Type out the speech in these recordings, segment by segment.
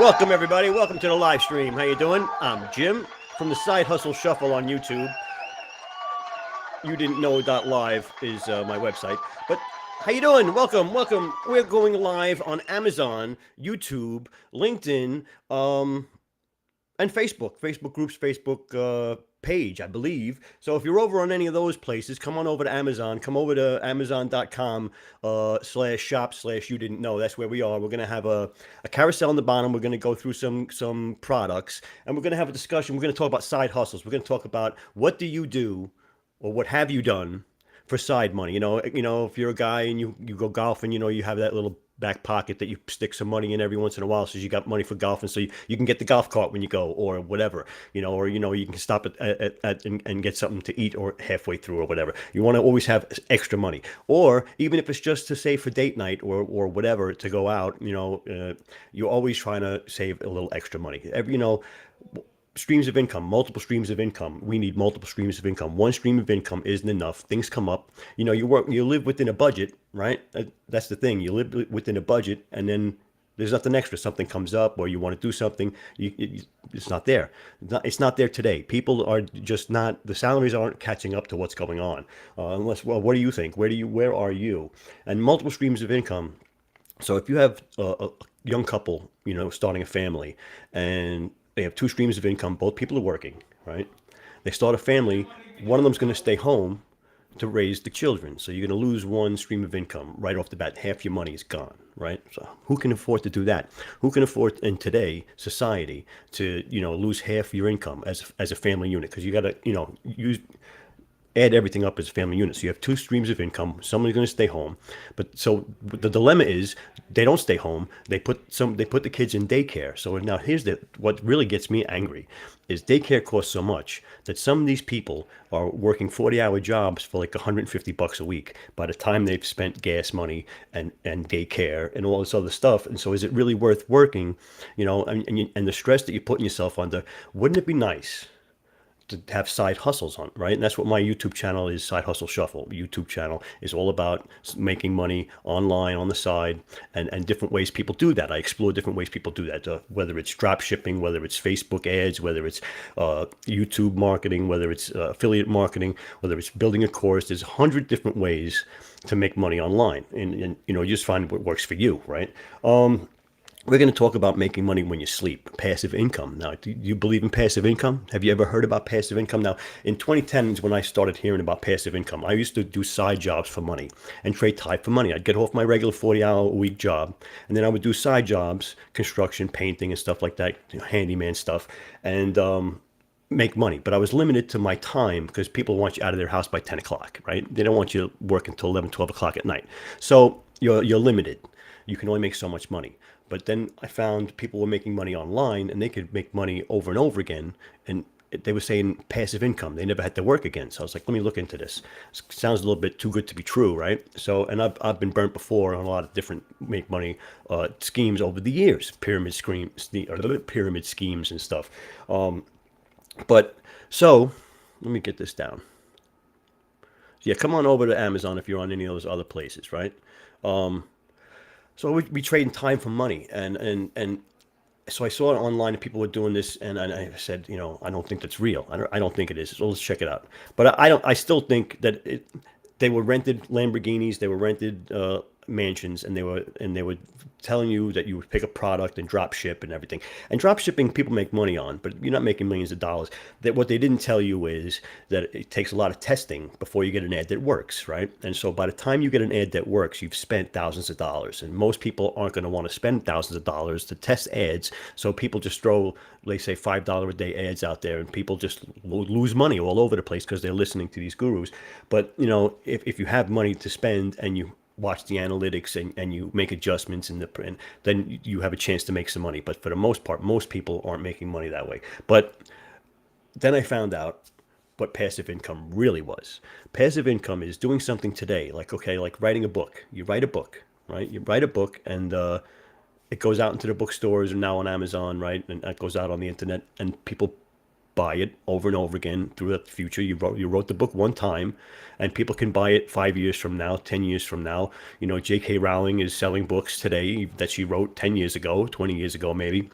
Welcome, everybody. Welcome to the live stream. How you doing? I'm Jim from the Side Hustle Shuffle on YouTube. You didn't know .live is my website, but how you doing? Welcome. We're going live on Amazon, YouTube, LinkedIn, and Facebook groups, Facebook page, I believe. So if you're over on any of those places, come on over to Amazon. Come over to Amazon.com /shop / you didn't know. That's where we are. We're gonna have a carousel on the bottom. We're gonna go through some products, and we're gonna have a discussion. We're gonna talk about side hustles. We're gonna talk about what do you do, or what have you done for side money. If you're a guy and you go golfing, you have that little back pocket that you stick some money in every once in a while, so you got money for golfing, so you can get the golf cart when you go, or whatever, or you can stop and get something to eat, or halfway through, or whatever. You want to always have extra money, or even if it's just to save for date night, or whatever, to go out. You're always trying to save a little extra money. Streams of income, multiple streams of income. We need multiple streams of income. One stream of income isn't enough. Things come up. You live within a budget, right? That's the thing. You live within a budget, and then there's nothing extra. Something comes up, or you want to do something. It's not there. It's not there today. People are just not. The salaries aren't catching up to what's going on. What do you think? Where are you? And multiple streams of income. So if you have a young couple, starting a family, and they have two streams of income. Both people are working, right? They start a family. One of them's going to stay home to raise the children. So you're going to lose one stream of income right off the bat. Half your money is gone, right? So who can afford to do that? Who can afford in today society to, lose half your income as a family unit? Because you got to, add everything up as a family unit. So you have two streams of income. Someone's going to stay home, but so the dilemma is they don't stay home. They put the kids in daycare. So now what really gets me angry is daycare costs so much that some of these people are working 40-hour jobs for like $150 a week by the time they've spent gas money and daycare and all this other stuff. And so is it really worth working? And the stress that you're putting yourself under? Wouldn't it be nice to have side hustles on, right? And that's what my YouTube channel is, Side Hustle Shuffle. YouTube channel is all about making money online on the side, and different ways people do that. I explore different ways people do that, whether it's drop shipping, whether it's Facebook ads, whether it's YouTube marketing, whether it's affiliate marketing, whether it's building a course. There's 100 different ways to make money online, and you just find what works for you, right? We're going to talk about making money when you sleep, passive income. Now, do you believe in passive income? Have you ever heard about passive income? Now, in 2010 is when I started hearing about passive income. I used to do side jobs for money and trade time for money. I'd get off my regular 40-hour-a-week job, and then I would do side jobs, construction, painting, and stuff like that, handyman stuff, and make money. But I was limited to my time because people want you out of their house by 10 o'clock, right? They don't want you working until 11, 12 o'clock at night. So you're limited. You can only make so much money. But then I found people were making money online, and they could make money over and over again. And they were saying passive income. They never had to work again. So I was like, let me look into this. Sounds a little bit too good to be true, right? So, and I've been burnt before on a lot of different make money schemes over the years, pyramid schemes and stuff. But so let me get this down. Yeah, come on over to Amazon if you're on any of those other places, right? So we trading time for money, and so I saw it online and people were doing this, and I said, I don't think that's real. I don't think it is. So let's check it out. But I still think that they were rented Lamborghinis, they were rented mansions, and they were telling you that you would pick a product and drop ship and everything. And drop shipping people make money on, but you're not making millions of dollars. That what they didn't tell you is that it takes a lot of testing before you get an ad that works, right? And so by the time you get an ad that works, you've spent thousands of dollars, and most people aren't going to want to spend thousands of dollars to test ads. So people just throw, they say, $5 a day ads out there, and people just lose money all over the place because they're listening to these gurus. But if you have money to spend and you watch the analytics and you make adjustments and then you have a chance to make some money. But for the most part, most people aren't making money that way. But then I found out what passive income really was. Passive income is doing something today, like writing a book. You write a book, right? You write a book, and it goes out into the bookstores and now on Amazon, right? And it goes out on the internet, and people buy it over and over again through the future. You wrote the book one time, and people can buy it 5 years from now, 10 years from now. J.K. Rowling is selling books today that she wrote 10 years ago, 20 years ago maybe.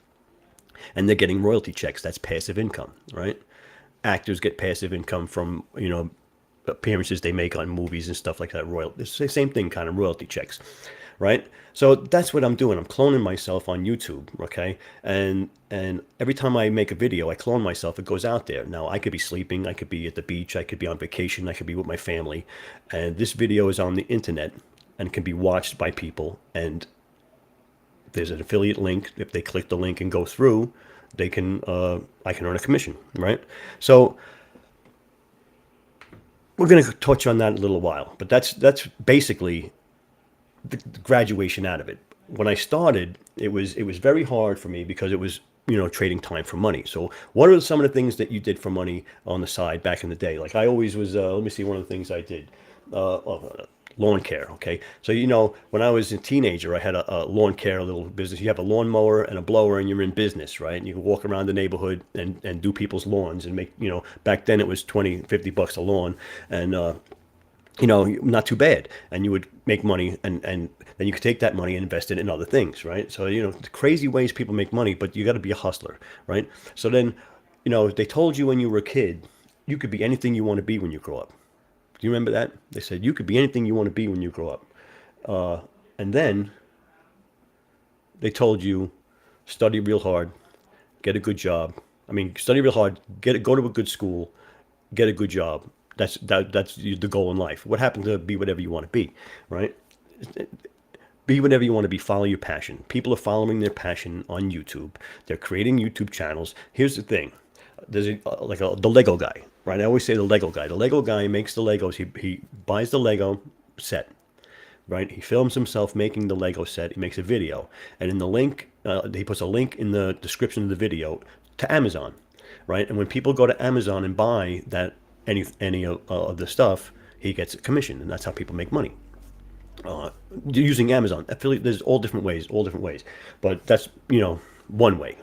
and they're getting royalty checks. That's passive income, right? Actors get passive income from, appearances they make on movies and stuff like that. It's the same thing, kind of royalty checks, right? So that's what I'm doing. I'm cloning myself on YouTube, okay? And every time I make a video, I clone myself. It goes out there. Now I could be sleeping, I could be at the beach, I could be on vacation, I could be with my family, and this video is on the internet and can be watched by people. And there's an affiliate link. If they click the link and go through, they can I can earn a commission, right? So we're going to touch on that in a little while, but that's basically the graduation out of it. When I started, it was very hard for me because it was, trading time for money. So what are some of the things that you did for money on the side back in the day? Like I always was, let me see, one of the things I did, lawn care. Okay. So, when I was a teenager, I had a lawn care little business. You have a lawnmower and a blower and you're in business, right? And you can walk around the neighborhood and do people's lawns and make, back then it was 20, $50 a lawn. And, not too bad. And you would make money and then you could take that money and invest it in other things, right? So, the crazy ways people make money, but you got to be a hustler, right? So then, they told you when you were a kid, you could be anything you want to be when you grow up. Do you remember that? They said you could be anything you want to be when you grow up. And then they told you study real hard, get a good job. I mean, study real hard, go to a good school, get a good job. That's the goal in life. What happened to be whatever you want to be, right? Be whatever you want to be. Follow your passion. People are following their passion on YouTube. They're creating YouTube channels. Here's the thing. There's the Lego guy, right? I always say the Lego guy. The Lego guy makes the Legos. He buys the Lego set, right? He films himself making the Lego set. He makes a video, and in the link, he puts a link in the description of the video to Amazon, right? And when people go to Amazon and buy that any of the stuff, he gets a commission, and that's how people make money. Using Amazon affiliate, there's all different ways, but that's one way.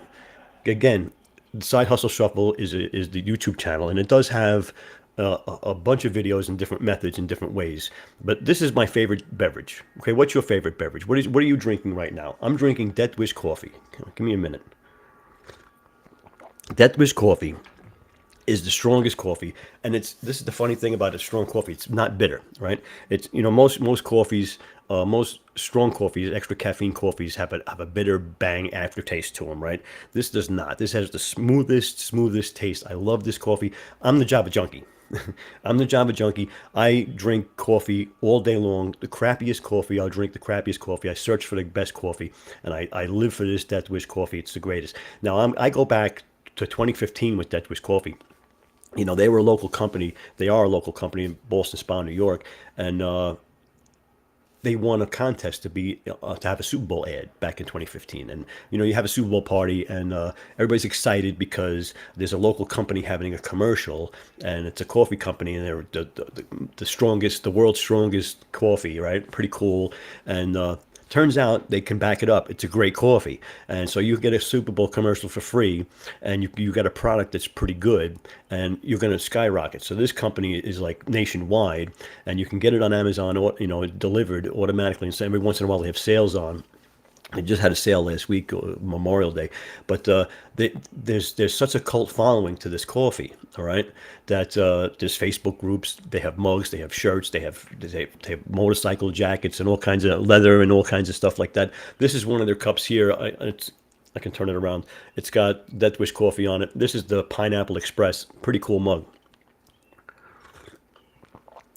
Again, Side Hustle Shuffle is the YouTube channel, and it does have a bunch of videos and different methods and different ways. But this is my favorite beverage. Okay, what's your favorite beverage? What are you drinking right now? I'm drinking Death Wish coffee. Give me a minute. Death Wish coffee is the strongest coffee, and this is the funny thing about a strong coffee. It's not bitter, right? It's most coffees, most strong coffees, extra caffeine coffees have a bitter bang aftertaste to them, right? This does not. This has the smoothest taste. I love this coffee. I'm the Java junkie. I'm the Java junkie. I drink coffee all day long. The crappiest coffee, I'll drink the crappiest coffee. I search for the best coffee, and I live for this Death Wish coffee. It's the greatest. Now I go back to 2015 with Death Wish coffee. They were a local company. They are a local company in Boston Spa, New York, and they won a contest to have a Super Bowl ad back in 2015. And you have a Super Bowl party, and everybody's excited because there's a local company having a commercial, and it's a coffee company, and they're the strongest, the world's strongest coffee, right? Pretty cool, and turns out they can back it up. It's a great coffee. And so you get a Super Bowl commercial for free, and you get a product that's pretty good, and you're going to skyrocket. So this company is like nationwide, and you can get it on Amazon, or delivered automatically. And so every once in a while they have sales on. They just had a sale last week, Memorial Day, but there's such a cult following to this coffee, all right, that there's Facebook groups, they have mugs, they have shirts, they have motorcycle jackets and all kinds of leather and all kinds of stuff like that. This is one of their cups here. I can turn it around. It's got Death Wish coffee on it. This is the Pineapple Express, pretty cool mug.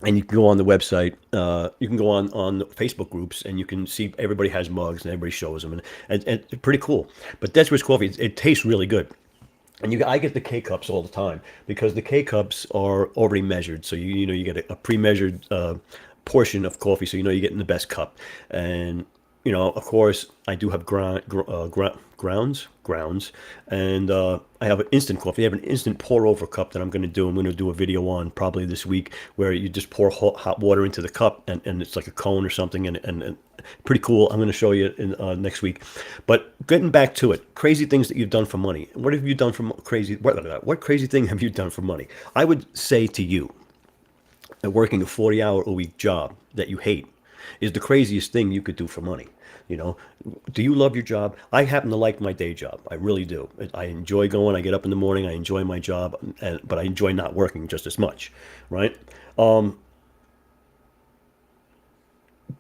And you can go on the website, you can go on Facebook groups, and you can see everybody has mugs and everybody shows them, and it's pretty cool. But Death Wish coffee, it tastes really good. And I get the K cups all the time because the K cups are already measured. So you get a pre-measured portion of coffee, so you're getting the best cup. And of course, I do have grounds, and I have an instant coffee. I have an instant pour-over cup that I'm going to do. I'm going to do a video on probably this week where you just pour hot water into the cup, and it's like a cone or something, and pretty cool. I'm going to show you in next week. But getting back to it, crazy things that you've done for money. What have you done for crazy? What crazy thing have you done for money? I would say to you, working a 40-hour-a-week job that you hate, is the craziest thing you could do for money. You know, do you love your job? I happen to like my day job. I really do. I enjoy going. I get up in the morning. I enjoy my job, but I enjoy not working just as much, right?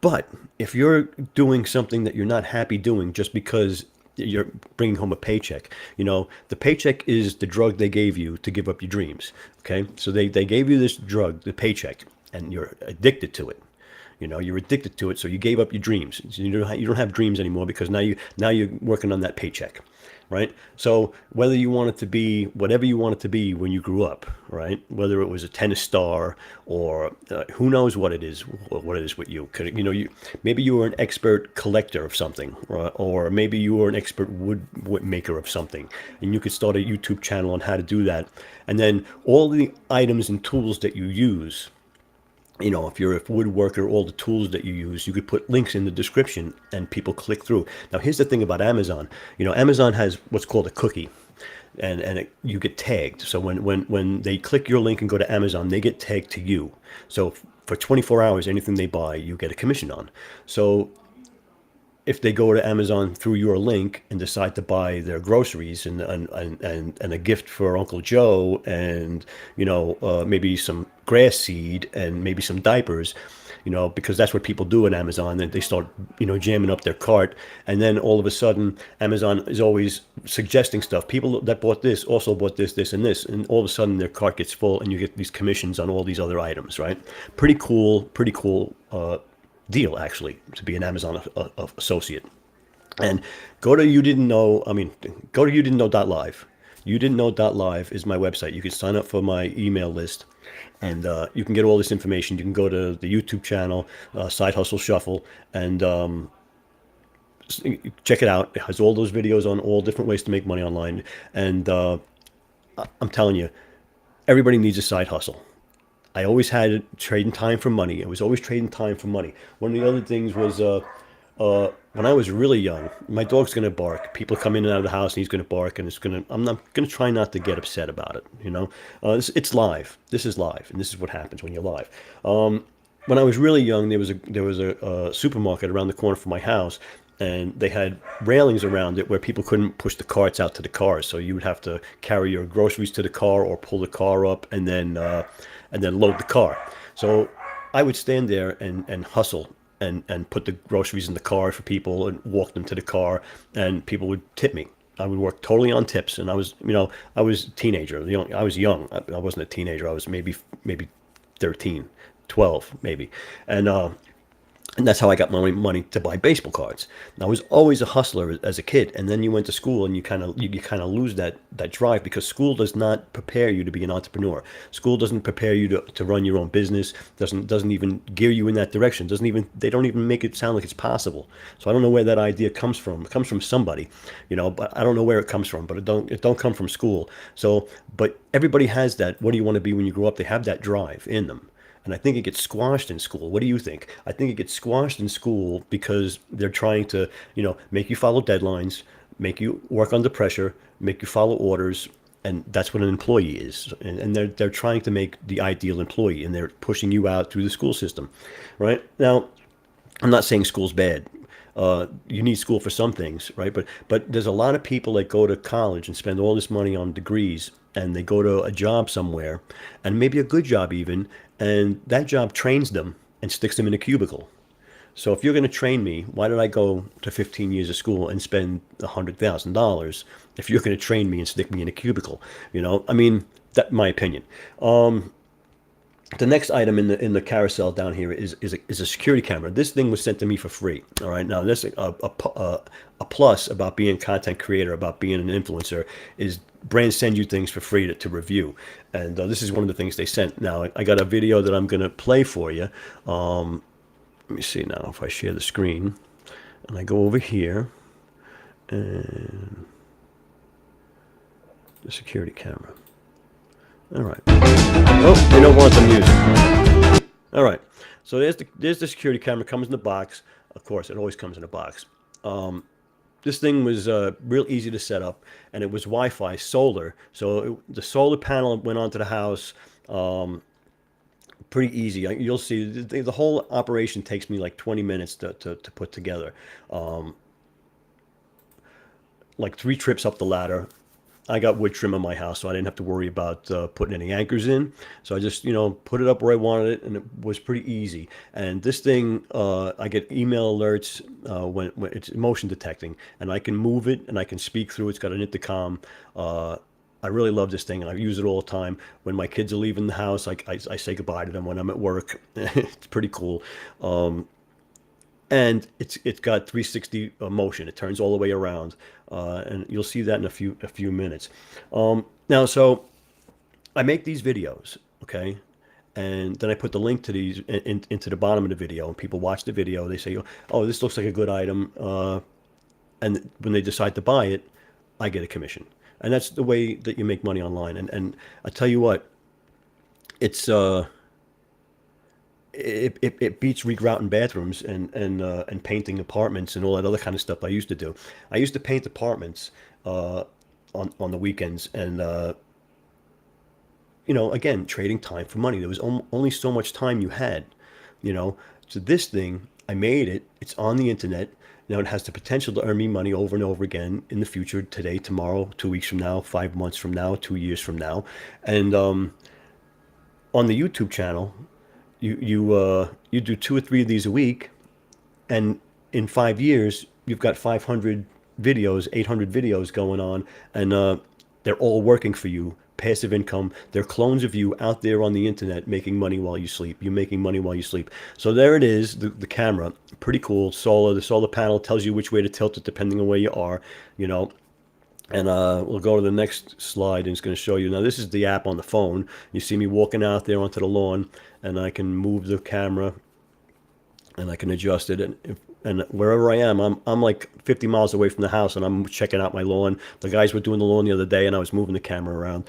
But if you're doing something that you're not happy doing just because you're bringing home a paycheck, the paycheck is the drug they gave you to give up your dreams. Okay. So they gave you this drug, the paycheck, and you're addicted to it. You're addicted to it. So you gave up your dreams. So you don't have dreams anymore because now you're working on that paycheck. Right. So whether you want it to be whatever you want it to be when you grew up, right? Whether it was a tennis star or who knows what it is with you. Maybe you were an expert collector of something, or maybe you were an expert wood maker of something, and you could start a YouTube channel on how to do that. And then all the items and tools that you use, if you're a woodworker, all the tools that you use, you could put links in the description and people click through. Now, here's the thing about Amazon. Amazon has what's called a cookie, and you get tagged. So when they click your link and go to Amazon, they get tagged to you. So for 24 hours, anything they buy, you get a commission on. So if they go to Amazon through your link and decide to buy their groceries and a gift for Uncle Joe and maybe some grass seed and maybe some diapers, because that's what people do on Amazon, and they start jamming up their cart, and then all of a sudden Amazon is always suggesting stuff. People that bought this also bought this and this, and all of a sudden their cart gets full, and you get these commissions on all these other items, right? Pretty cool deal, actually, to be an Amazon associate. And go to youdidn'tknow.live. youdidn'tknow.live is my website. You can sign up for my email list, and you can get all this information. You can go to the YouTube channel, Side Hustle Shuffle, and check it out. It has all those videos on all different ways to make money online. And I'm telling you, everybody needs a side hustle. I always had trading time for money. I was always trading time for money. One of the other things was when I was really young, my dog's going to bark. People come in and out of the house, and he's going to bark, and I'm not going to try not to get upset about it. It's live. This is live, and this is what happens when you're live. When I was really young, there was a supermarket around the corner from my house, and they had railings around it where people couldn't push the carts out to the cars. So you would have to carry your groceries to the car or pull the car up and then load the car. So I would stand there and hustle and put the groceries in the car for people and walk them to the car, and people would tip me. I would work totally on tips, and I was a teenager. I was young. I wasn't a teenager. I was maybe 13, 12 maybe, and that's how I got my money to buy baseball cards. And I was always a hustler as a kid, and then you went to school, and you kind of lose that drive, because school does not prepare you to be an entrepreneur. School doesn't prepare you to run your own business. Doesn't even gear you in that direction. They don't even make it sound like it's possible. So I don't know where that idea comes from. It comes from somebody, but I don't know where it comes from. But it don't come from school. So, but everybody has that. What do you want to be when you grow up? They have that drive in them. And I think it gets squashed in school. What do you think? I think it gets squashed in school because they're trying to, make you follow deadlines, make you work under pressure, make you follow orders, and that's what an employee is. And they're trying to make the ideal employee, and they're pushing you out through the school system, right? Now, I'm not saying school's bad. You need school for some things, right? But there's a lot of people that go to college and spend all this money on degrees, and they go to a job somewhere, and maybe a good job even, and that job trains them and sticks them in a cubicle. So if you're going to train me, why did I go to 15 years of school and spend $100,000 if you're going to train me and stick me in a cubicle? That's my opinion. The next item in the carousel down here is a security camera. This thing was sent to me for free. All right. Now, this a plus about being a content creator, about being an influencer, is brands send you things for free to review, and this is one of the things they sent. Now, I got a video that I'm going to play for you. Let me see now if I share the screen, and I go over here, and the security camera. All right. Oh, they don't want the music. All right. So there's the security camera. Comes in the box. Of course, it always comes in a box. This thing was real easy to set up, and it was Wi-Fi solar. So the solar panel went onto the house, pretty easy. You'll see the whole operation takes me like 20 minutes to put together. Um, like 3 trips up the ladder. I got wood trim in my house, so I didn't have to worry about putting any anchors in. So I just, put it up where I wanted it, and it was pretty easy. And this thing, I get email alerts when it's motion detecting, and I can move it and I can speak through. It's got an intercom. I really love this thing, and I use it all the time. When my kids are leaving the house, I say goodbye to them when I'm at work. It's pretty cool. And it's got 360 motion. It turns all the way around, and you'll see that in a few minutes. Now, so I make these videos, okay, and then I put the link to these into the bottom of the video, and people watch the video. They say, "Oh, this looks like a good item," and when they decide to buy it, I get a commission, and that's the way that you make money online. And I tell you what, it's it beats regrouting bathrooms and painting apartments and all that other kind of stuff I used to do. I used to paint apartments on the weekends, and again, trading time for money. There was only so much time you had, you know. So this thing, I made it. It's on the internet. Now it has the potential to earn me money over and over again in the future, today, tomorrow, 2 weeks from now, 5 months from now, 2 years from now, and on the YouTube channel. You do 2 or 3 of these a week, and in 5 years you've got 500 videos, 800 videos going on, and they're all working for you. Passive income. They're clones of you out there on the internet making money while you sleep. You're making money while you sleep. So there it is, the camera. Pretty cool. The solar panel tells you which way to tilt it depending on where you are, you know. And we'll go to the next slide, and it's going to show you. Now, this is the app on the phone. You see me walking out there onto the lawn, and I can move the camera, and I can adjust it. And wherever I am, I'm like 50 miles away from the house, and I'm checking out my lawn. The guys were doing the lawn the other day, and I was moving the camera around,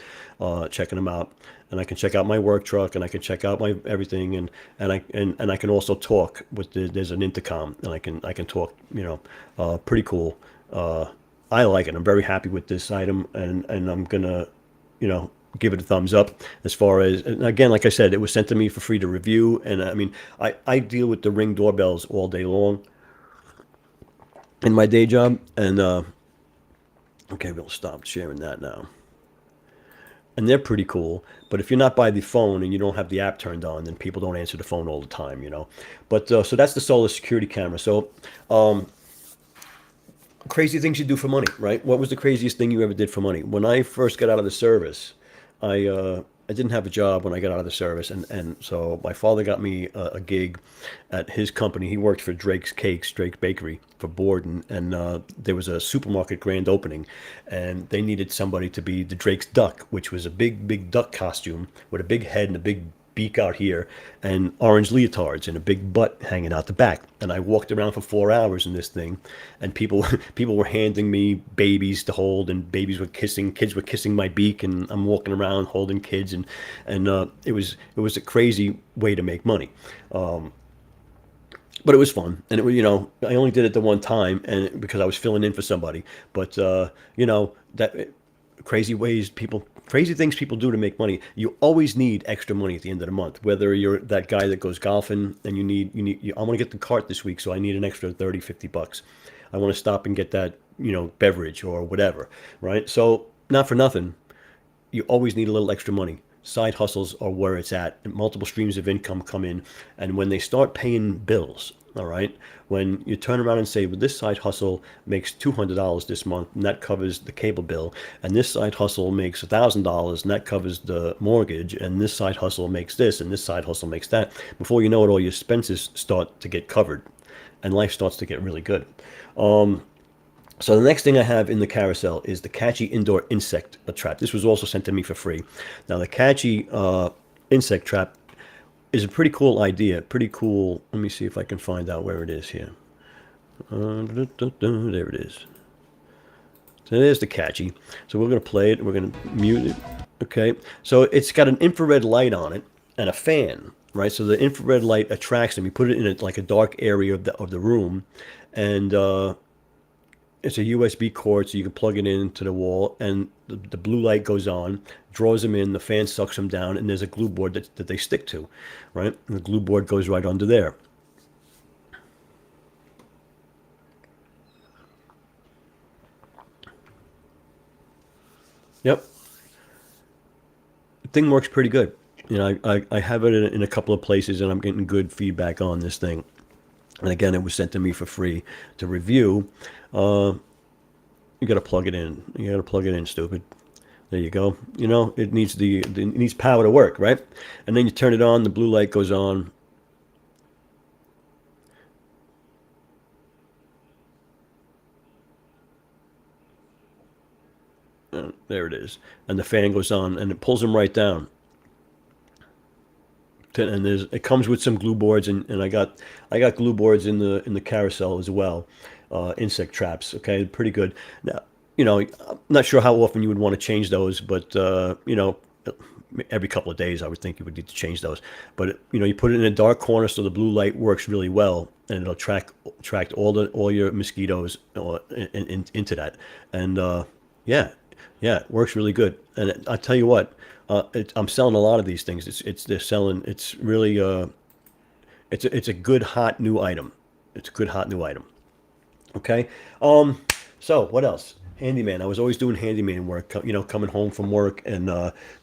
checking them out. And I can check out my work truck, and I can check out my everything, and I can also talk with there's an intercom, and I can talk. Pretty cool. I like it. I'm very happy with this item, and I'm gonna, give it a thumbs up. As far as, and again, like I said, it was sent to me for free to review, and I mean, I deal with the Ring doorbells all day long in my day job, and okay, we'll stop sharing that now. And they're pretty cool, but if you're not by the phone and you don't have the app turned on, then people don't answer the phone all the time. But so that's the solar security camera. So crazy things you do for money, right? What was the craziest thing you ever did for money? When I first got out of the service, I didn't have a job when I got out of the service, and so my father got me a gig at his company. He worked for Drake's Cakes, Drake Bakery for Borden, and there was a supermarket grand opening, and they needed somebody to be the Drake's duck, which was a big duck costume with a big head and a big beak out here, and orange leotards and a big butt hanging out the back. And I walked around for 4 hours in this thing, and people were handing me babies to hold, and kids were kissing my beak, and I'm walking around holding kids, and it was a crazy way to make money. But it was fun, and it was, I only did it the one time, and because I was filling in for somebody. But that crazy things people do to make money. You always need extra money at the end of the month. Whether you're that guy that goes golfing and I want to get the cart this week, so I need an extra 30, $50. I want to stop and get that, beverage or whatever, right? So not for nothing, you always need a little extra money. Side hustles are where it's at. And multiple streams of income come in, and when they start paying bills, all right, when you turn around and say, well, this side hustle makes $200 this month, and that covers the cable bill, and this side hustle makes $1,000, and that covers the mortgage, and this side hustle makes this, and this side hustle makes that. Before you know it, all your expenses start to get covered, and life starts to get really good. So the next thing I have in the carousel is the Catchy Indoor Insect Trap. This was also sent to me for free. Now, the Catchy Insect Trap is a pretty cool idea. Pretty cool. Let me see if I can find out where it is here. There it is. So there's the Catchy. So we're going to play it. We're going to mute it. Okay. So it's got an infrared light on it and a fan, right? So the infrared light attracts them. You put it in like a dark area of the room, and it's a USB cord, so you can plug it into the wall, and the blue light goes on, draws them in, the fan sucks them down, and there's a glue board that they stick to, right? And the glue board goes right under there. Yep. The thing works pretty good. You know, I have it in a couple of places, and I'm getting good feedback on this thing. And again, it was sent to me for free to review. You got to plug it in. You got to plug it in, stupid. There you go. You know, it needs it needs power to work, right? And then you turn it on, the blue light goes on. There it is. And the fan goes on, and it pulls them right down. And it comes with some glue boards, and I got glue boards in the carousel as well, insect traps. Okay, pretty good. Now, you know, I'm not sure how often you would want to change those, but you know, every couple of days I would think you would need to change those. But you know, you put it in a dark corner so the blue light works really well, and it'll attract all your mosquitoes into that. And yeah, it works really good. And I tell you what. I'm selling a lot of these things. They're selling. It's really it's a good hot new item. It's a good hot new item. Okay. So what else? Handyman. I was always doing handyman work. You know, coming home from work and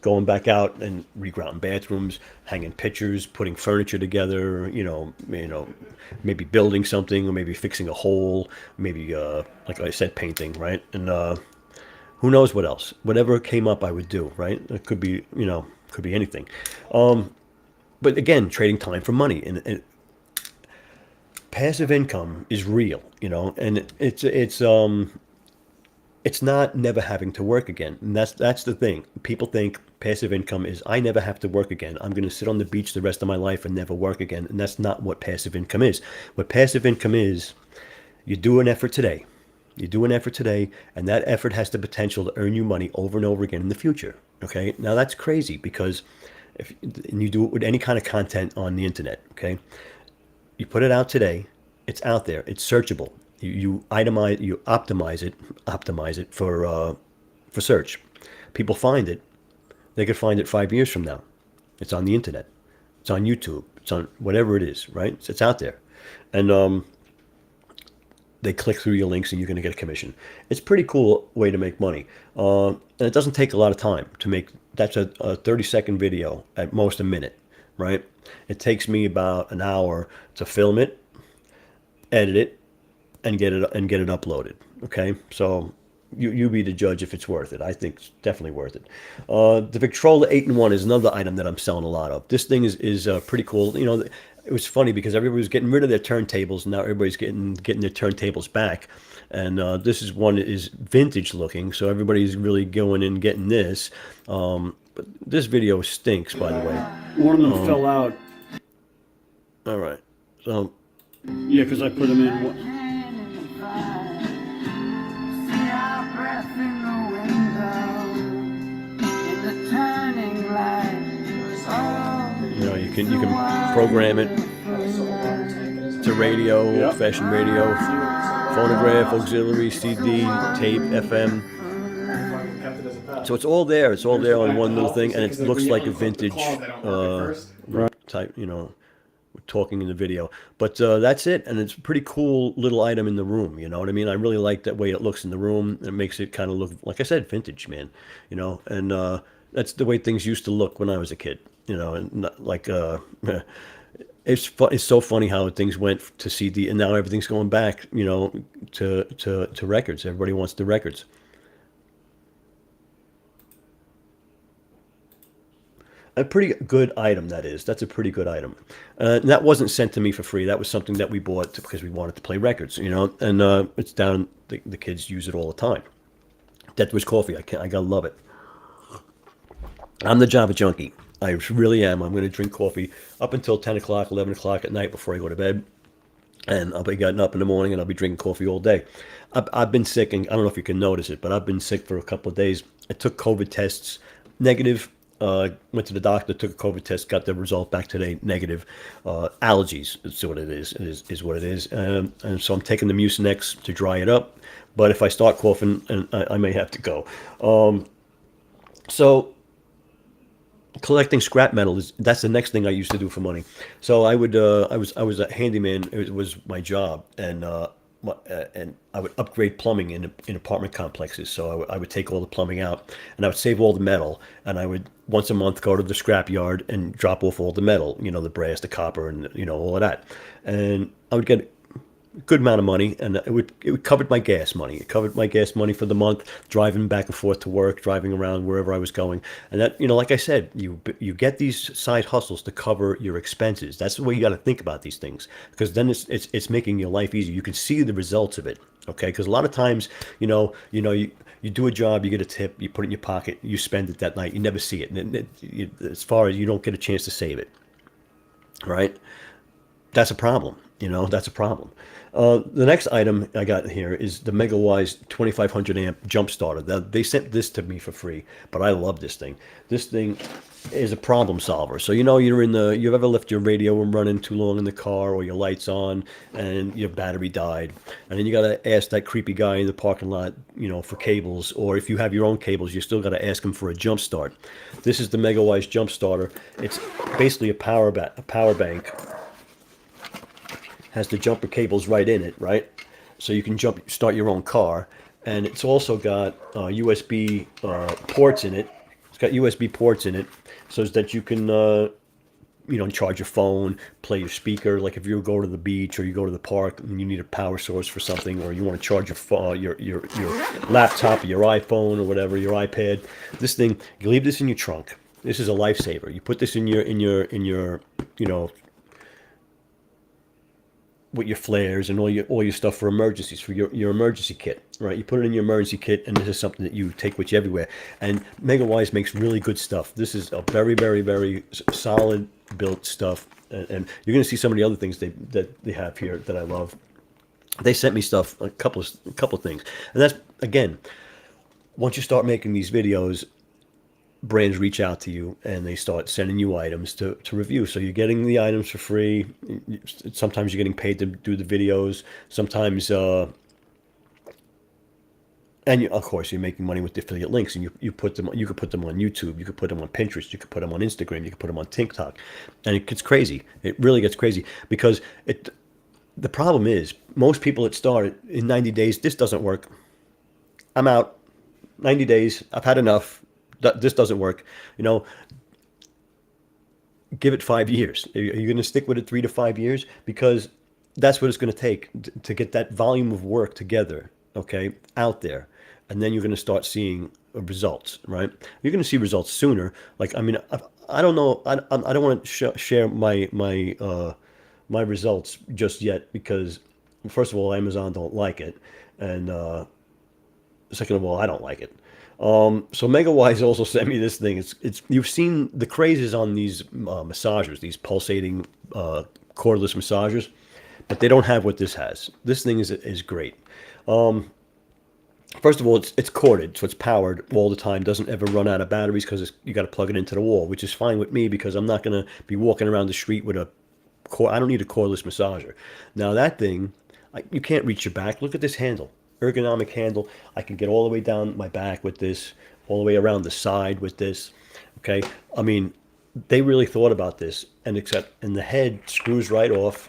going back out and regrouting bathrooms, hanging pictures, putting furniture together. You know, maybe building something, or maybe fixing a hole. Maybe like I said, painting. Right. And who knows what else? Whatever came up, I would do, right? It could be, you know, could be anything. But again, trading time for money, and passive income is real, you know, and it's not never having to work again. And that's the thing. People think passive income is I never have to work again. I'm going to sit on the beach the rest of my life and never work again. And that's not what passive income is. What passive income is, you do an effort today. You do an effort today, and that effort has the potential to earn you money over and over again in the future. Okay, now that's crazy because if and you do it with any kind of content on the internet, okay, you put it out today, it's out there, it's searchable. You itemize, you optimize it for search. People find it. They could find it 5 years from now. It's on the internet. It's on YouTube. It's on whatever it is, right? It's out there, and they click through your links and you're going to get a commission. It's a pretty cool way to make money. And it doesn't take a lot of time to make. That's a 30-second video, at most a minute, right? It takes me about an hour to film it, edit it, and get it uploaded. Okay, so you be the judge if it's worth it. I think it's definitely worth it. The Victrola 8-in-1 is another item that I'm selling a lot of. This thing is pretty cool. You know, it was funny because everybody was getting rid of their turntables, and now everybody's getting their turntables back. And this is one that is vintage looking, so everybody's really going and getting this. But this video stinks, by the way. One of them fell out. All right, so Yeah, because I put them in. you know, you can program it to radio, Yep. old-fashioned radio, phonograph, auxiliary, CD, tape, FM. So it's all there. It's all there on one little thing, and it looks like a vintage type, you know, talking in the video. But that's it, and it's a pretty cool little item in the room. You know what I mean? I really like that way it looks in the room. It makes it kind of look, like I said, vintage, man. You know, and that's the way things used to look when I was a kid. You know, and not like it's so funny how things went to CD, and now everything's going back. You know, to records. Everybody wants the records. A pretty good item, that is. That's a pretty good item. And that wasn't sent to me for free. That was something that we bought because we wanted to play records, you know. And it's down. The kids use it all the time. That was coffee. I gotta love it. I'm the Java junkie. I really am. I'm going to drink coffee up until 10 o'clock, 11 o'clock at night before I go to bed. And I'll be getting up in the morning and I'll be drinking coffee all day. I've been sick, and I don't know if you can notice it, but I've been sick for a couple of days. I took COVID tests, negative. Went to the doctor, took a COVID test, got the result back today, negative. Allergies is what it is what it is. And so I'm taking the Mucinex to dry it up. But if I start coughing, and I may have to go. So collecting scrap metal that's the next thing I used to do for money. So I would I was a handyman. It was my job, and I would upgrade plumbing in apartment complexes. So I would take all the plumbing out, and I would save all the metal, and I would once a month go to the scrap yard and drop off all the metal, the brass, the copper, and all of that, and I would get good amount of money, and it covered my gas money. It covered my gas money for the month, driving back and forth to work, driving around wherever I was going. And that, like I said, you get these side hustles to cover your expenses. That's the way you got to think about these things, because then it's making your life easier. You can see the results of it. Okay, because a lot of times, you do a job, you get a tip, you put it in your pocket, you spend it that night, you never see it, and as far as you don't get a chance to save it, right? That's a problem. That's a problem. The next item I got here is the MegaWise 2500 amp jump starter. They sent this to me for free, but I love this thing. This thing is a problem solver. So you've ever left your radio room running too long in the car, or your lights on and your battery died, and then you got to ask that creepy guy in the parking lot, for cables, or if you have your own cables, you still got to ask him for a jump start. This is the MegaWise jump starter. It's basically a power bank. Has the jumper cables right in it, right? So you can start your own car. And it's also got USB ports in it. It's got USB ports in it so that you can, charge your phone, play your speaker. Like if you go to the beach or you go to the park and you need a power source for something, or you want to charge your laptop or your iPhone or whatever, your iPad. This thing, you leave this in your trunk. This is a lifesaver. You put this in your with your flares and all your stuff for emergencies, for your emergency kit, right? You put it in your emergency kit, and this is something that you take with you everywhere. And MegaWise makes really good stuff. This is a very, very, very solid built stuff, and you're going to see some of the other things that they have here that I love. They sent me stuff, a couple of things, and that's, again, once you start making these videos, brands reach out to you and they start sending you items to review. So you're getting the items for free. Sometimes you're getting paid to do the videos. Sometimes, of course, you're making money with the affiliate links, and you put them. You could put them on YouTube. You could put them on Pinterest. You could put them on Instagram. You could put them on TikTok, and it gets crazy. It really gets crazy, because the problem is, most people that start in 90 days, this doesn't work. I'm out. 90 days. I've had enough. This doesn't work. Give it 5 years. Are you going to stick with it 3 to 5 years? Because that's what it's going to take to get that volume of work together, okay, out there. And then you're going to start seeing results, right? You're going to see results sooner. Like, I don't know. I don't want to share my results just yet, because first of all, Amazon don't like it. And second of all, I don't like it. So MegaWise also sent me this thing. It's you've seen the crazes on these massagers, these pulsating cordless massagers, but they don't have what this has. This thing is great. First of all, it's corded, so it's powered all the time. Doesn't ever run out of batteries, because you got to plug it into the wall, which is fine with me, because I'm not going to be walking around the street with I don't need a cordless massager. Now that thing, you can't reach your back. Look at this handle. Ergonomic handle. I can get all the way down my back with this, all the way around the side with this. Okay, they really thought about this, and the head screws right off.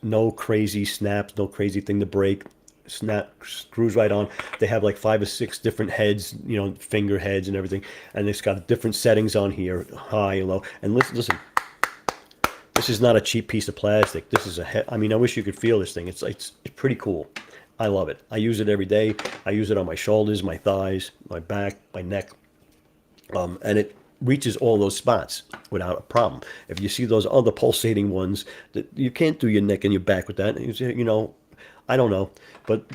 No crazy snaps, no crazy thing to break. Screws right on. They have like 5 or 6 different heads, finger heads and everything, and it's got different settings on here, high and low. And listen. This is not a cheap piece of plastic. This is I wish you could feel this thing. It's pretty cool. I love it. I use it every day. I use it on my shoulders, my thighs, my back, my neck. And it reaches all those spots without a problem. If you see those other pulsating ones, that you can't do your neck and your back with that. I don't know. But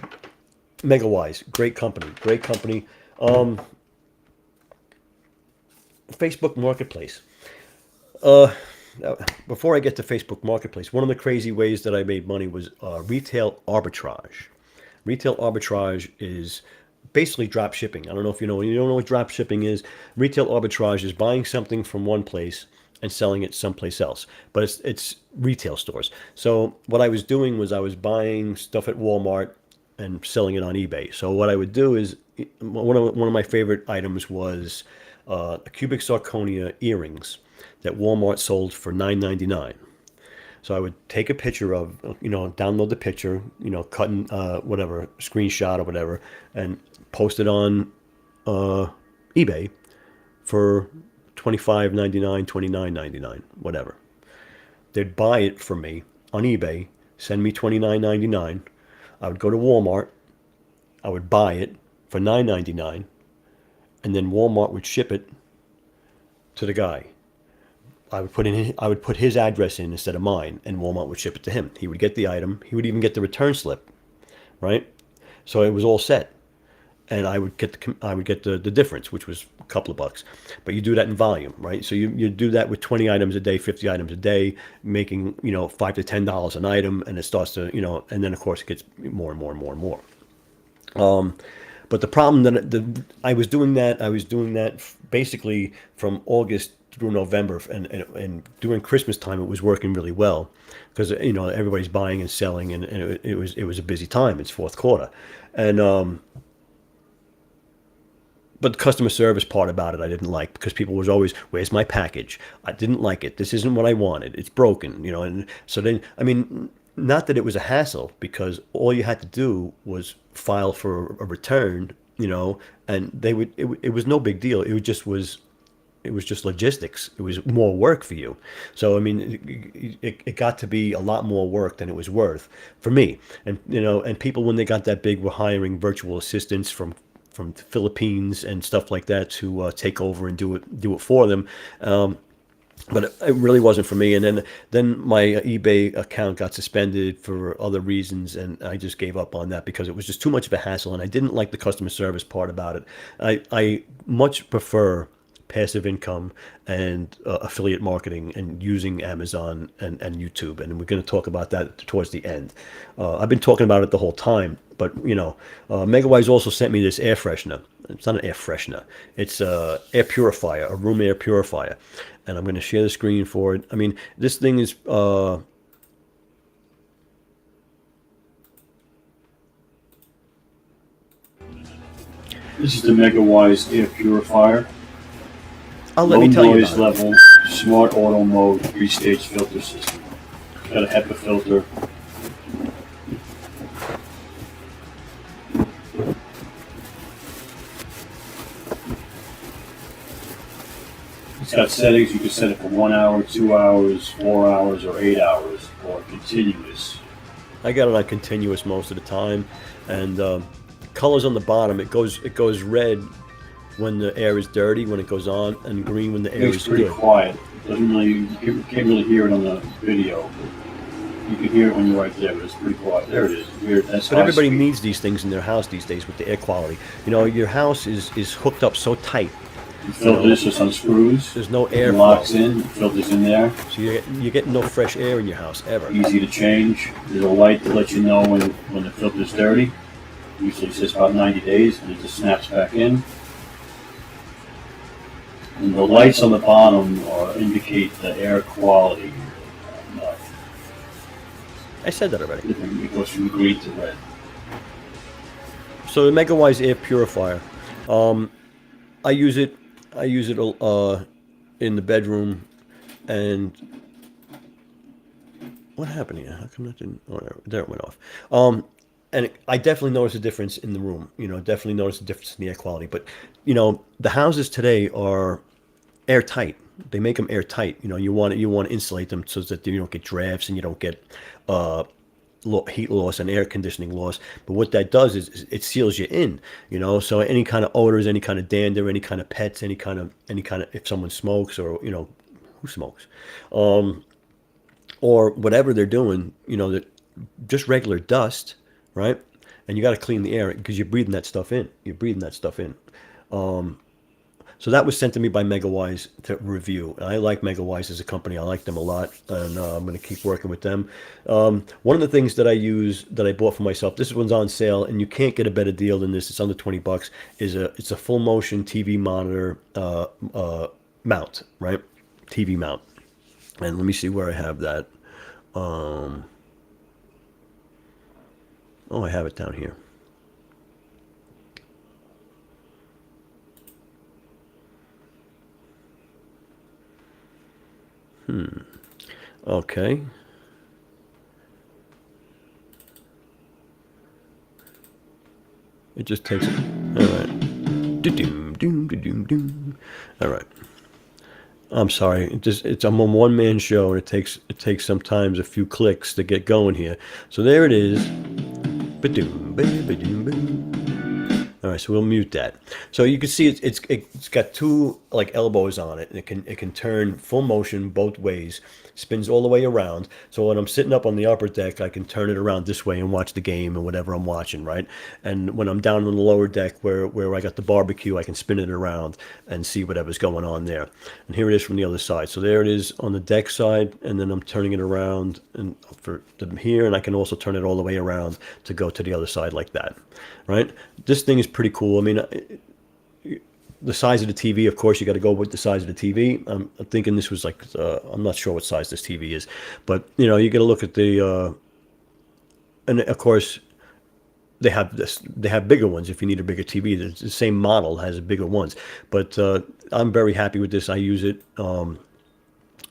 MegaWise, great company. Facebook Marketplace. Before I get to Facebook Marketplace, one of the crazy ways that I made money was retail arbitrage. Retail arbitrage is basically drop shipping. I don't know if you know. You don't know what drop shipping is. Retail arbitrage is buying something from one place and selling it someplace else. But it's retail stores. So what I was doing was I was buying stuff at Walmart and selling it on eBay. So what I would do is one of my favorite items was a cubic zirconia earrings that Walmart sold for $9.99. So I would take a picture of, download the picture, cut and whatever, screenshot or whatever, and post it on eBay for $25.99, $29.99, whatever. They'd buy it from me on eBay, send me $29.99. I would go to Walmart, I would buy it for $9.99, and then Walmart would ship it to the guy. I would put his address in instead of mine, and Walmart would ship it to him. He would get the item. He would even get the return slip, right? So it was all set, and I would get the difference, which was a couple of bucks. But you do that in volume, right? So you do that with 20 items a day, 50 items a day, making $5 to $10 an item, and it starts to and then of course it gets more and more and more and more. But the problem that I was doing that basically from August through November, and during Christmas time it was working really well because everybody's buying and selling, and it was a busy time. It's fourth quarter, and but the customer service part about it I didn't like, because people was always, "Where's my package?" I didn't like it. This isn't what I wanted. It's broken, and so then not that it was a hassle, because all you had to do was file for a return, and they would. It was no big deal. It was just logistics. It was more work for you. So it got to be a lot more work than it was worth for me. And and people, when they got that big, were hiring virtual assistants from the Philippines and stuff like that to take over and do it for them. But it really wasn't for me. And then my eBay account got suspended for other reasons, and I just gave up on that because it was just too much of a hassle, and I didn't like the customer service part about it. I much prefer passive income and affiliate marketing and using Amazon and YouTube. And we're going to talk about that towards the end. I've been talking about it the whole time, but Megawise also sent me this air freshener. It's not an air freshener. It's a air purifier, a room air purifier. And I'm going to share the screen for it. This thing is, This is the Megawise air purifier. let me tell you noise about it. level, smart auto mode, 3-stage filter system. Got a HEPA filter. It's got settings. You can set it for 1 hour, 2 hours, 4 hours, or 8 hours, or continuous. I got it on continuous most of the time, and colors on the bottom. It goes red when the air is dirty, when it goes on, and green when the air It's is pretty good. quiet. You can't really hear it on the video. You can hear it when you're right there, but it's pretty quiet. There it is. That's But everybody high speed. needs these things in their house these days with the air quality. Your house is hooked up so tight. The filter is just unscrews. There's no It air locks flow. in. The filter's in there. So you get no fresh air in your house ever. Easy to change. There's a light to let you know when the filter's dirty. Usually it says about 90 days, and it just snaps back in. And the lights on the bottom indicate the air quality. I said that already. It goes from green to red. So the Megawise air purifier, I use it in the bedroom. And what happened here? How come that didn't? Oh, there it went off. And I definitely noticed a difference in the room. Definitely noticed a difference in the air quality. But the houses today are airtight. They make them airtight. You want to insulate them so that you don't get drafts and you don't get heat loss and air conditioning loss. But what that does is it seals you in. So any kind of odors, any kind of dander, any kind of pets, any kind of if someone smokes, or who smokes, or whatever they're doing, that just regular dust, right? And you got to clean the air because you're breathing that stuff in. So So that was sent to me by MegaWise to review. And I like MegaWise as a company. I like them a lot, and I'm going to keep working with them. One of the things that I use that I bought for myself, this one's on sale, and you can't get a better deal than this. It's under $20. It's a full motion TV monitor mount, right? TV mount. And let me see where I have that. Oh, I have it down here. Okay. It just takes. All right. Do-doom, doom, do-doom, doom. All right. I'm sorry. I'm a one-man show, and it takes sometimes a few clicks to get going here. So there it is. Ba-doom, ba-doom, ba-doom. All right, so we'll mute that. So you can see it's got two like elbows on it, and it can turn full motion both ways, spins all the way around. So when I'm sitting up on the upper deck, I can turn it around this way and watch the game or whatever I'm watching, right? And when I'm down on the lower deck where I got the barbecue, I can spin it around and see whatever's going on there. And here it is from the other side. So there it is on the deck side, and then I'm turning it around and for here, and I can also turn it all the way around to go to the other side like that, right? This thing is pretty cool. I mean, the size of the TV, of course, you got to go with the size of the TV. I'm thinking this was like, I'm not sure what size this TV is, but you know, you got to look at the, and of course, they have bigger ones if you need a bigger TV. The same model has bigger ones, but I'm very happy with this. I use it, and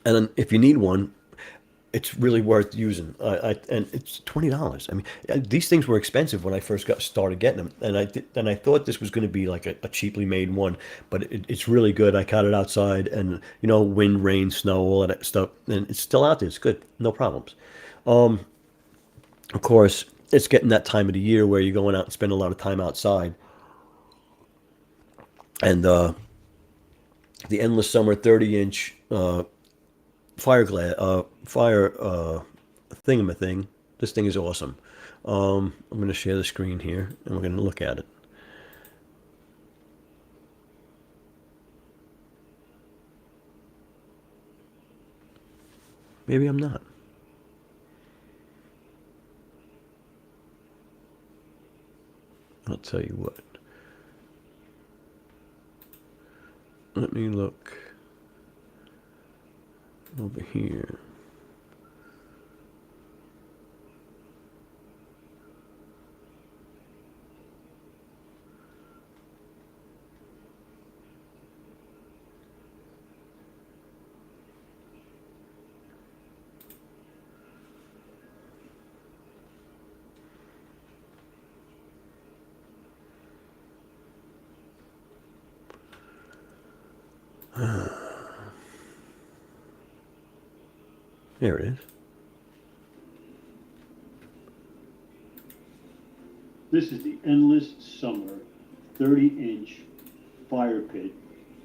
then if you need one, it's really worth using. And it's $20. I mean, these things were expensive when I first started getting them, and I thought this was going to be like a cheaply made one, but it's really good. I caught it outside, and you know, wind, rain, snow, all of that stuff, and it's still out there. It's good, no problems. Of course, it's getting that time of the year where you're going out and spending a lot of time outside, and the Endless Summer 30-inch fire thingamathing. This thing is awesome. I'm going to share the screen here, and we're going to look at it. Maybe I'm not. I'll tell you what. Let me look over here. There it is. This is the Endless Summer 30-inch fire pit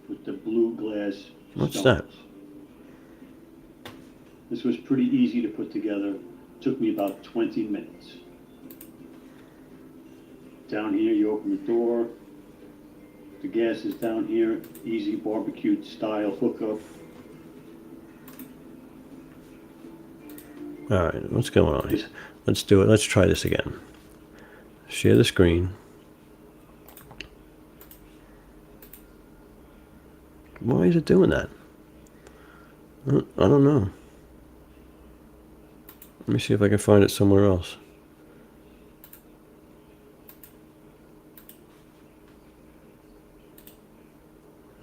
with the blue glass What's stones. that? This was pretty easy to put together. Took me about 20 minutes. Down here, you open the door. The gas is down here. Easy barbecue style hookup. All right, what's going on here? Let's do it. Let's try this again. Share the screen. Why is it doing that? I don't know. Let me see if I can find it somewhere else.